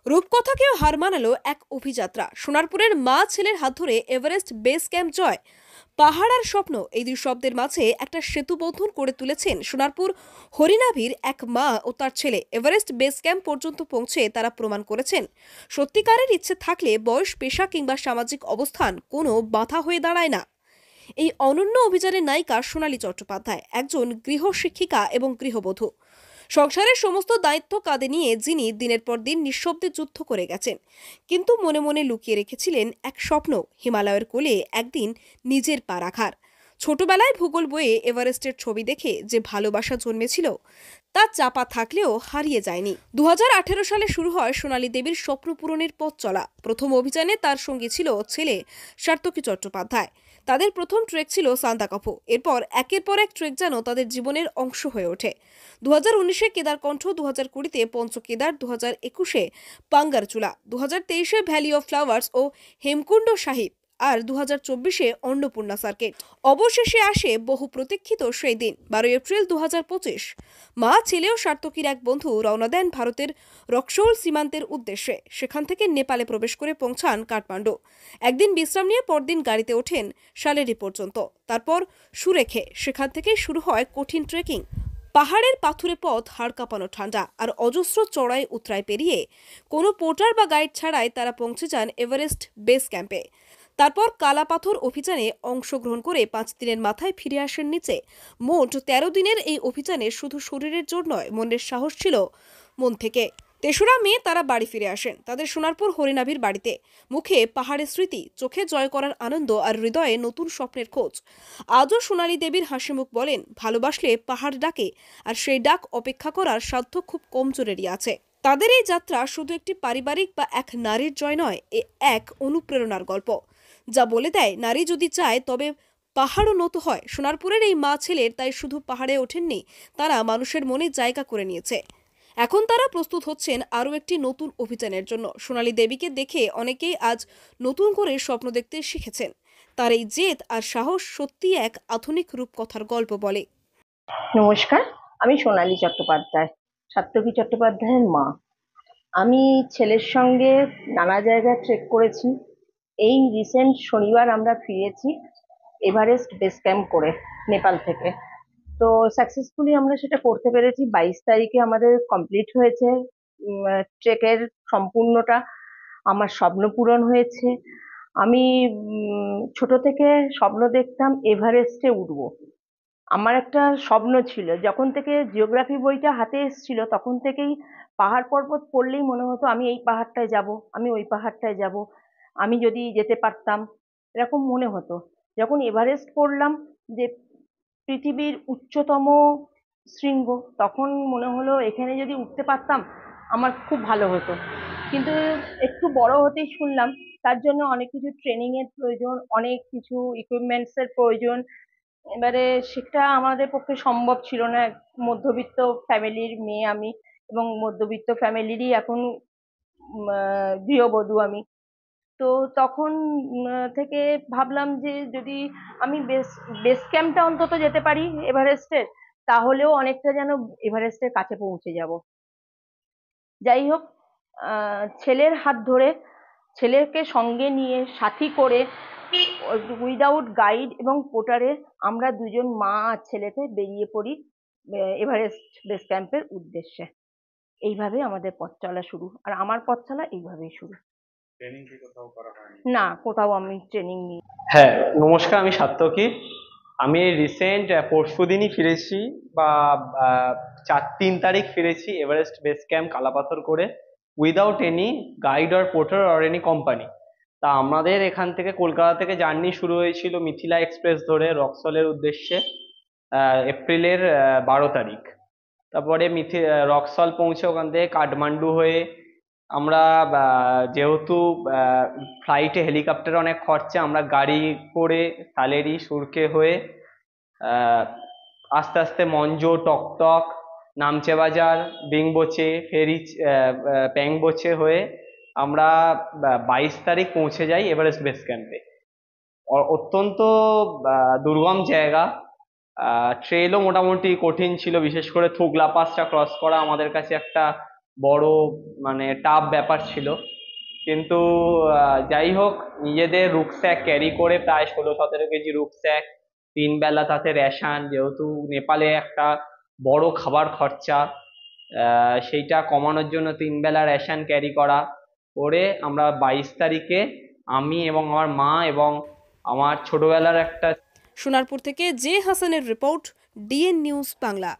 রূপকথাকেও হার মানালো এক অভিযাত্রা। সোনারপুরের মা ছেলের হাত ধরে এভারেস্ট বেস ক্যাম্প জয়। পাহাড় আর স্বপ্ন, এই দুই শব্দের মাঝে একটা সেতু বন্ধন করে তুলেছেন সোনারপুর হরিনাভির এক মা ও তার ছেলে। এভারেস্ট বেস ক্যাম্প পর্যন্ত পৌঁছে তারা প্রমাণ করেছেন, সত্যিকারের ইচ্ছে থাকলে বয়স, পেশা কিংবা সামাজিক অবস্থান কোনো বাধা হয়ে দাঁড়ায় না। এই অনন্য অভিযানের নায়িকা সোনালী চট্টোপাধ্যায়, একজন গৃহশিক্ষিকা এবং গৃহবধূ। সংসারের সমস্ত দায়িত্ব কাঁধে নিয়ে যিনি দিনের পর দিন নিঃশব্দে যুদ্ধ করে গেছেন, কিন্তু মনে মনে লুকিয়ে রেখেছিলেন এক স্বপ্ন, হিমালয়ের কোলে একদিন নিজের পা রাখার। ছোটবেলায় ভূগোল বইয়ে এভারেস্টের ছবি দেখে যে ভালোবাসা জন্মেছিল, তা চাপা থাকলেও হারিয়ে যায়নি। 2018 সালে শুরু হয় সোনালী দেবীর স্বপ্ন পূরণের পথ চলা। প্রথম অভিযানে তার সঙ্গী ছিল ছেলে সার্থকী চট্টোপাধ্যায়। তাদের প্রথম ট্রেক ছিল সান্দাকফু। এরপর একের পর এক ট্রেক যেন তাদের জীবনের অংশ হয়ে ওঠে। 2019-এ কেদারকণ্ঠ, 2020-তে পঞ্চকেদার, 2021-এ পাঙ্গারচুলা, 2023-এ ভ্যালি অফ ফ্লাওয়ার্স ও হেমকুণ্ড সাহিব, আর 2024-এ অন্নপূর্ণা সার্কিট। অবশেষে আসে বহু প্রতীক্ষিত সেই দিন, 12 এপ্রিল 2025। মা ছেলে ও সার্থকীর এক বন্ধু রওনা দেন ভারতের রক্সৌল সীমান্তের উদ্দেশ্যে। সেখান থেকে নেপালে প্রবেশ করে পৌঁছান কাঠমান্ডু। একদিন বিশ্রাম নিয়ে পরদিন গাড়িতে ওঠেন শালেরি পর্যন্ত, তারপর সুরেখে। সেখান থেকে শুরু হয় কঠিন ট্রেকিং। পাহাড়ের পাথুরে পথ, হাড় কাঁপানো ঠান্ডা আর অজস্র চড়াই উতরাই পেরিয়ে কোনো পোর্টার বা গাইড ছাড়াই তারা পৌঁছে যান এভারেস্ট বেস ক্যাম্পে। তারপর কালাপাথর অভিযানে অংশগ্রহণ করে 5 দিনের মাথায় ফিরে আসেন নিচে। মোট 13 দিনের এই অভিযানে শুধু শরীরের জোর নয়, মনের সাহস ছিল মন থেকে। 3রা মে তারা বাড়ি ফিরে আসেন, তাদের সোনারপুর হরিনাভির বাড়িতে। মুখে পাহাড়ের স্মৃতি, চোখে জয় করার আনন্দ আর হৃদয়ে নতুন স্বপ্নের খোঁজ। আজও সোনালী দেবীর হাসিমুখ বলেন, ভালোবাসলে পাহাড় ডাকে, আর সেই ডাক অপেক্ষা করার সাধ্য খুব কমজোরেরই আছে। তাদের এই যাত্রা শুধু একটি পারিবারিক বা এক নারীর জয় নয়, এক অনুপ্রেরণার গল্প, যা বলে দেয় নারী যদি চায় তবে পাহাড়ও নত হয়। সোনারপুরের এই মা ছেলের তাই শুধু পাহাড়ে ওঠেননি, তারা মানুষের মনে জায়গা করে নিয়েছে। এখন তারা প্রস্তুত হচ্ছেন আরও একটি নতুন অভিযানের জন্য। সোনালী দেবীকে দেখে অনেকেই আজ নতুন করে স্বপ্ন দেখতে শিখেছেন। তার এই জেদ আর সাহস সত্যি এক আধুনিক রূপকথার গল্প বলে। নমস্কার, আমি সোনালী চট্টোপাধ্যায়, সাত্তকী চট্টোপাধ্যায়ের মা। আমি ছেলের সঙ্গে নানা জায়গায় ট্রেক করেছি। এই রিসেন্ট শনিবার আমরা ফিরেছি এভারেস্ট বেস ক্যাম্প করে, নেপাল থেকে। তো সাকসেসফুলি আমরা সেটা করতে পেরেছি। 22 তারিখে আমাদের কমপ্লিট হয়েছে ট্রেকের সম্পূর্ণটা। আমার স্বপ্ন পূরণ হয়েছে। আমি ছোট থেকে স্বপ্ন দেখতাম এভারেস্টে উঠবো। আমার একটা স্বপ্ন ছিল, যখন থেকে জিওগ্রাফি বইটা হাতে এসেছিল তখন থেকেই পাহাড় পর্বত পড়লেই মনে হতো আমি এই পাহাড়টায় যাব, আমি ওই পাহাড়টায় যাব, আমি যদি যেতে পারতাম, এরকম মনে হতো। যখন এভারেস্ট পড়লাম, যে পৃথিবীর উচ্চতম শৃঙ্গ, তখন মনে হলো এখানে যদি উঠতে পারতাম আমার খুব ভালো হতো। কিন্তু একটু বড় হতেই শুনলাম তার জন্য অনেক কিছু ট্রেনিং এর প্রয়োজন, অনেক কিছু ইকুইপমেন্টস এর প্রয়োজন। এবারে সেটা আমাদের পক্ষে সম্ভব ছিল না। এক মধ্যবিত্ত ফ্যামিলির মেয়ে আমি, এবং মধ্যবিত্ত ফ্যামিলিরই এখন গৃহবধূ আমি। তো তখন থেকে ভাবলাম যে যদি আমি বেস বেস ক্যাম্পটা অন্তত যেতে পারি এভারেস্টের, তাহলেও অনেকটা যেন এভারেস্টের কাছে পৌঁছে যাব। যাই হোক, ছেলের হাত ধরে, ছেলেকে সঙ্গে নিয়ে সাথী করে, উইদাউট গাইড এবং পোর্টারে আমরা দুজন মা আর ছেলেতে বেরিয়ে পড়ি এভারেস্ট বেস ক্যাম্পের উদ্দেশ্যে। এইভাবে আমাদের পথ চলা শুরু, আর আমার পথ চলা এইভাবেই শুরু। না, কোথাও আমি ট্রেনিং নিই। হ্যাঁ, নমস্কার, আমি সাত্তকী। আমি রিসেন্ট পরশুদিনই ফিরেছি, বা 3 তারিখ ফিরেছি এভারেস্ট বেস ক্যাম্প কালাপাথর করে, without any guide or porter or any company. তা আমাদের এখান থেকে, কলকাতা থেকে জার্নি শুরু হয়েছিল মিথিলা এক্সপ্রেস ধরে রক্সলের উদ্দেশ্যে এপ্রিলের 12 তারিখ। তারপরে রক্সল পৌঁছে ওখান থেকে কাঠমান্ডু হয়ে আমরা, যেহেতু ফ্লাইটে হেলিকপ্টারে অনেক খরচা, আমরা গাড়ি করে সালেরি সুরকে হয়ে আস্তে আস্তে মঞ্জো, টকটক, নামচে বাজার, বিংবোচে, প্যাংবোচে হয়ে আমরা 22 তারিখ পৌঁছে যাই এভারেস্ট বেস ক্যাম্পে। অত্যন্ত দুর্গম জায়গা। ট্রেলও মোটামুটি কঠিন ছিল, বিশেষ করে থুগলা পাসটা ক্রস করা আমাদের কাছে একটা বড় মানে টাফ ব্যাপার ছিল। কিন্তু যাই হোক, নিজেদের রুকস্যাক ক্যারি করে প্রায় 16-17 কেজি রুকস্যাক, 3 বেলা তাতে রেশন, যেহেতু নেপালে একটা বড় খাবার খরচা, সেইটা কমানোর জন্য 3 বেলা রেশন ক্যারি করা করে আমরা 22 তারিখে আমি এবং আমার মা এবং আমার ছোটবেলার একটা সোনারপুর থেকে জে হাসানের রিপোর্ট, ডিএন নিউজ বাংলা।